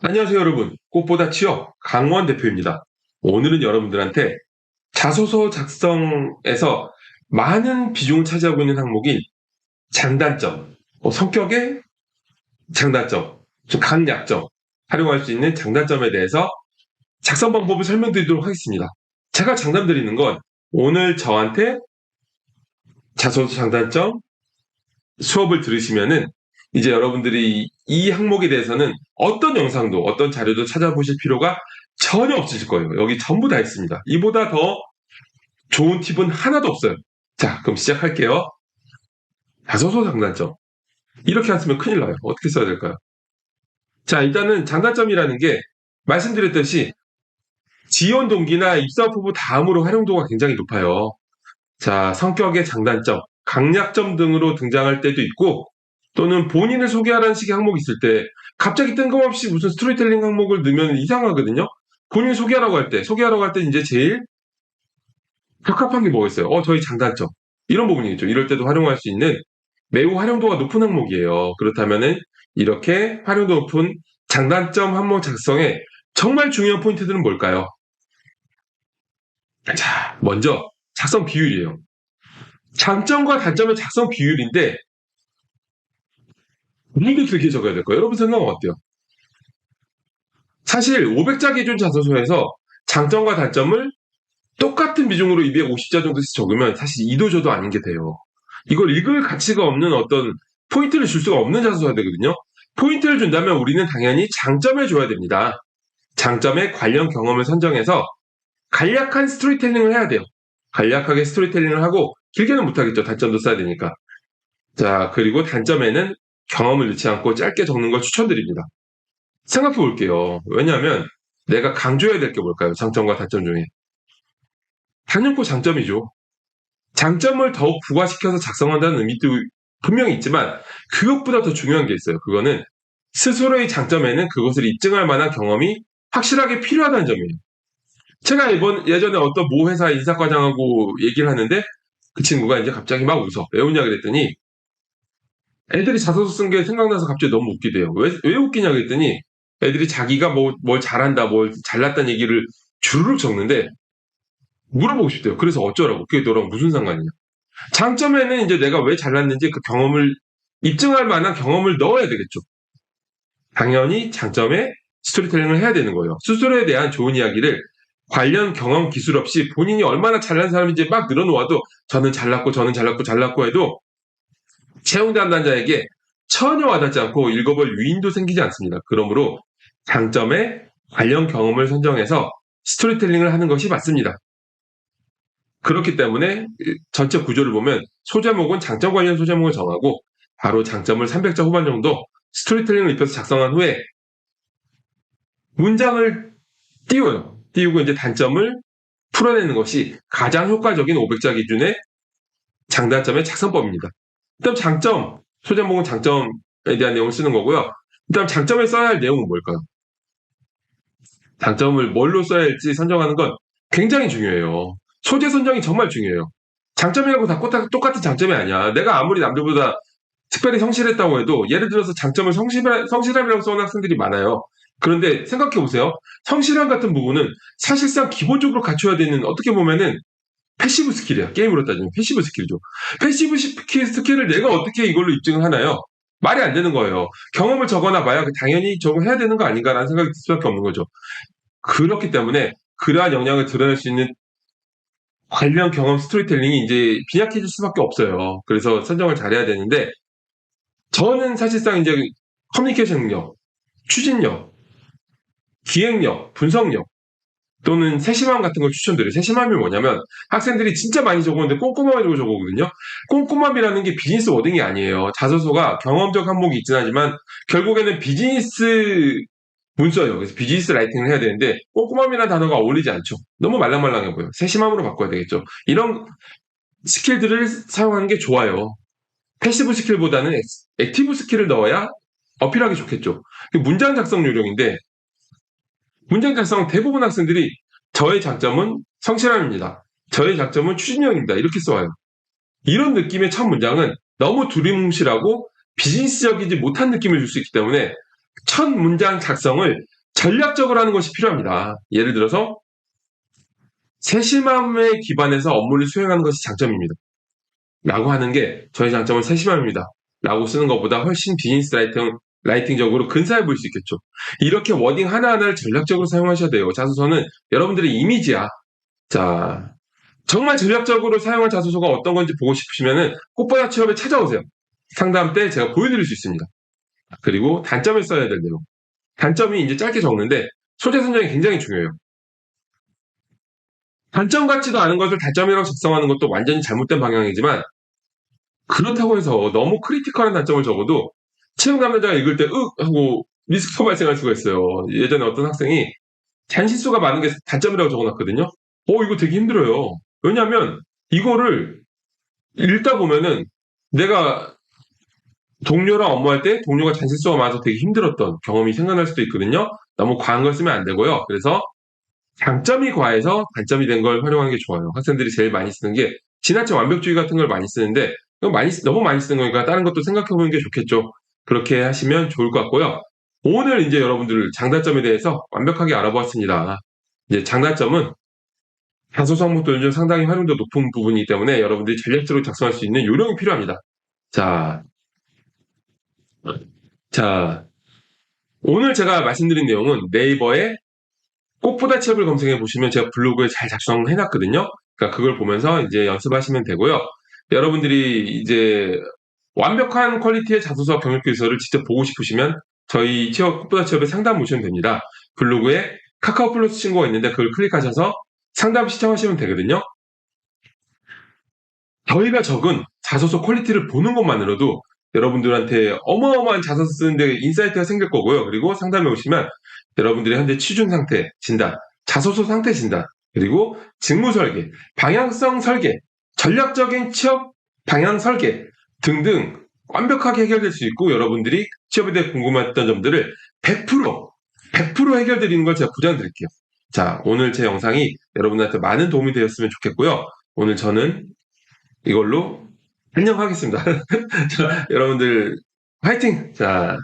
안녕하세요, 여러분. 꽃보다 취업 강원 대표입니다. 오늘은 여러분들한테 자소서 작성에서 많은 비중을 차지하고 있는 항목인 장단점, 성격의 장단점, 강약점, 활용할 수 있는 장단점에 대해서 작성 방법을 설명드리도록 하겠습니다. 제가 장담드리는 건 오늘 저한테 자소서 장단점 수업을 들으시면은 이제 여러분들이 이 항목에 대해서는 어떤 영상도 어떤 자료도 찾아보실 필요가 전혀 없으실 거예요. 여기 전부 다 있습니다. 이보다 더 좋은 팁은 하나도 없어요. 자, 그럼 시작할게요. 자소서 장단점. 이렇게 안 쓰면 큰일 나요. 어떻게 써야 될까요? 자, 일단은 장단점이라는 게 말씀드렸듯이 지원 동기나 입사 후보 다음으로 활용도가 굉장히 높아요. 자, 성격의 장단점, 강약점 등으로 등장할 때도 있고 또는 본인을 소개하라는 식의 항목이 있을 때 갑자기 뜬금없이 무슨 스토리텔링 항목을 넣으면 이상하거든요. 본인 소개하라고 할 때 이제 제일 적합한 게 뭐가 있어요? 저희 장단점. 이런 부분이겠죠. 이럴 때도 활용할 수 있는 매우 활용도가 높은 항목이에요. 그렇다면은 이렇게 활용도 높은 장단점 항목 작성에 정말 중요한 포인트들은 뭘까요? 자, 먼저 작성 비율이에요. 장점과 단점의 작성 비율인데 뭔데 그렇게 적어야 될까요? 여러분 생각은 어때요? 사실 500자 기준 자소서에서 장점과 단점을 똑같은 비중으로 250자 정도씩 적으면 사실 이도저도 아닌 게 돼요. 이걸 읽을 가치가 없는 어떤 포인트를 줄 수가 없는 자소서가 되거든요. 포인트를 준다면 우리는 당연히 장점을 줘야 됩니다. 장점에 관련 경험을 선정해서 간략한 스토리텔링을 해야 돼요. 간략하게 스토리텔링을 하고 길게는 못하겠죠. 단점도 써야 되니까. 자, 그리고 단점에는 경험을 넣지 않고 짧게 적는 걸 추천드립니다. 생각해 볼게요. 왜냐하면 내가 강조해야 될 게 뭘까요? 장점과 단점 중에. 당연히 장점이죠. 장점을 더욱 부과시켜서 작성한다는 의미도 분명히 있지만 그것보다 더 중요한 게 있어요. 그거는 스스로의 장점에는 그것을 입증할 만한 경험이 확실하게 필요하다는 점이에요. 제가 예전에 어떤 모 회사 인사과장하고 얘기를 하는데 그 친구가 이제 갑자기 막 웃어. 왜 웃냐 그랬더니 애들이 자소서 쓴 게 생각나서 갑자기 너무 웃기대요. 왜 웃기냐 그랬더니 애들이 자기가 뭘 잘한다, 뭘 잘났다는 얘기를 주르륵 적는데 물어보고 싶대요. 그래서 어쩌라고? 그게 너랑 무슨 상관이냐? 장점에는 이제 내가 왜 잘났는지 그 경험을 입증할 만한 경험을 넣어야 되겠죠. 당연히 장점에 스토리텔링을 해야 되는 거예요. 스스로에 대한 좋은 이야기를 관련 경험 기술 없이 본인이 얼마나 잘난 사람인지 막 늘어놓아도 저는 잘났고 해도 채용 담당자에게 전혀 와닿지 않고 읽어볼 유인도 생기지 않습니다. 그러므로 장점에 관련 경험을 선정해서 스토리텔링을 하는 것이 맞습니다. 그렇기 때문에 전체 구조를 보면 소제목은 장점 관련 소제목을 정하고 바로 장점을 300자 후반 정도 스토리텔링을 입혀서 작성한 후에 문장을 띄워요. 띄우고 이제 단점을 풀어내는 것이 가장 효과적인 500자 기준의 장단점의 작성법입니다. 그다음 장점, 소제목은 장점에 대한 내용을 쓰는 거고요. 그다음 장점에 써야 할 내용은 뭘까요? 장점을 뭘로 써야 할지 선정하는 건 굉장히 중요해요. 소재 선정이 정말 중요해요. 장점이라고 다 똑같은 장점이 아니야. 내가 아무리 남들보다 특별히 성실했다고 해도 예를 들어서 장점을 성실함이라고 써온 학생들이 많아요. 그런데 생각해 보세요. 성실함 같은 부분은 사실상 기본적으로 갖춰야 되는 어떻게 보면은 패시브 스킬이야. 게임으로 따지면 패시브 스킬이죠. 패시브 스킬을 내가 어떻게 이걸로 입증을 하나요? 말이 안 되는 거예요. 경험을 적어놔 봐야 당연히 저거 해야 되는 거 아닌가라는 생각이 들 수밖에 없는 거죠. 그렇기 때문에 그러한 역량을 드러낼 수 있는 관련 경험 스토리텔링이 이제 빈약해질 수밖에 없어요. 그래서 선정을 잘해야 되는데 저는 사실상 이제 커뮤니케이션 능력, 추진력, 기획력, 분석력 또는 세심함 같은 걸 추천드려요. 세심함이 뭐냐면 학생들이 진짜 많이 적었는데 꼼꼼하게 적어오거든요. 꼼꼼함이라는 게 비즈니스 워딩이 아니에요. 자소서가 경험적 항목이 있긴 하지만 결국에는 비즈니스 문서예요. 그래서 비즈니스 라이팅을 해야 되는데 꼼꼼함이라는 단어가 어울리지 않죠. 너무 말랑말랑해 보여요. 세심함으로 바꿔야 되겠죠. 이런 스킬들을 사용하는 게 좋아요. 패시브 스킬보다는 액티브 스킬을 넣어야 어필하기 좋겠죠. 문장 작성 요령인데 문장 작성 대부분 학생들이 저의 장점은 성실함입니다. 저의 장점은 추진력입니다. 이렇게 써와요. 이런 느낌의 첫 문장은 너무 두리뭉실하고 비즈니스적이지 못한 느낌을 줄 수 있기 때문에 첫 문장 작성을 전략적으로 하는 것이 필요합니다. 예를 들어서 세심함에 기반해서 업무를 수행하는 것이 장점입니다. 라고 하는 게 저의 장점은 세심함입니다. 라고 쓰는 것보다 훨씬 비즈니스 라이팅적으로 근사해 보일 수 있겠죠. 이렇게 워딩 하나하나를 전략적으로 사용하셔야 돼요. 자소서는 여러분들의 이미지야. 자, 정말 전략적으로 사용할 자소서가 어떤 건지 보고 싶으시면은 꽃보다 취업에 찾아오세요. 상담 때 제가 보여드릴 수 있습니다. 그리고 단점을 써야 될 내용. 단점이 이제 짧게 적는데 소재 선정이 굉장히 중요해요. 단점 같지도 않은 것을 단점이라고 작성하는 것도 완전히 잘못된 방향이지만 그렇다고 해서 너무 크리티컬한 단점을 적어도 채용 담당자가 읽을 때 하고 리스크가 발생할 수가 있어요. 예전에 어떤 학생이 잔실수가 많은 게 단점이라고 적어놨거든요. 이거 되게 힘들어요. 왜냐하면 이거를 읽다 보면은 내가 동료랑 업무할 때 동료가 잔실수가 많아서 되게 힘들었던 경험이 생각날 수도 있거든요. 너무 과한 걸 쓰면 안 되고요. 그래서 장점이 과해서 단점이 된 걸 활용하는 게 좋아요. 학생들이 제일 많이 쓰는 게 지나친 완벽주의 같은 걸 많이 쓰는데 너무 많이 쓰는 거니까 다른 것도 생각해 보는 게 좋겠죠. 그렇게 하시면 좋을 것 같고요. 오늘 이제 여러분들 장단점에 대해서 완벽하게 알아보았습니다. 이제 장단점은 다소 항목도 요즘 상당히 활용도 높은 부분이기 때문에 여러분들이 전략적으로 작성할 수 있는 요령이 필요합니다. 자, 자, 오늘 제가 말씀드린 내용은 네이버에 꽃보다 취업을 검색해 보시면 제가 블로그에 잘 작성해 놨거든요. 그러니까 그걸 보면서 이제 연습하시면 되고요. 여러분들이 이제 완벽한 퀄리티의 자소서 경력 기술을 직접 보고 싶으시면 저희 꽃보다 취업에 상담 오시면 됩니다. 블로그에 카카오 플러스 친구가 있는데 그걸 클릭하셔서 상담 시청하시면 되거든요. 저희가 적은 자소서 퀄리티를 보는 것만으로도 여러분들한테 어마어마한 자소서 쓰는데 인사이트가 생길 거고요. 그리고 상담에 오시면 여러분들의 현재 취준 상태 진단, 자소서 상태 진단, 그리고 직무 설계, 방향성 설계, 전략적인 취업 방향 설계 등등 완벽하게 해결될 수 있고 여러분들이 취업에 대해 궁금했던 점들을 100% 해결드리는 걸 제가 보장드릴게요. 자, 오늘 제 영상이 여러분들한테 많은 도움이 되었으면 좋겠고요. 오늘 저는 이걸로 안녕하겠습니다. 자, 여러분들 화이팅! 자,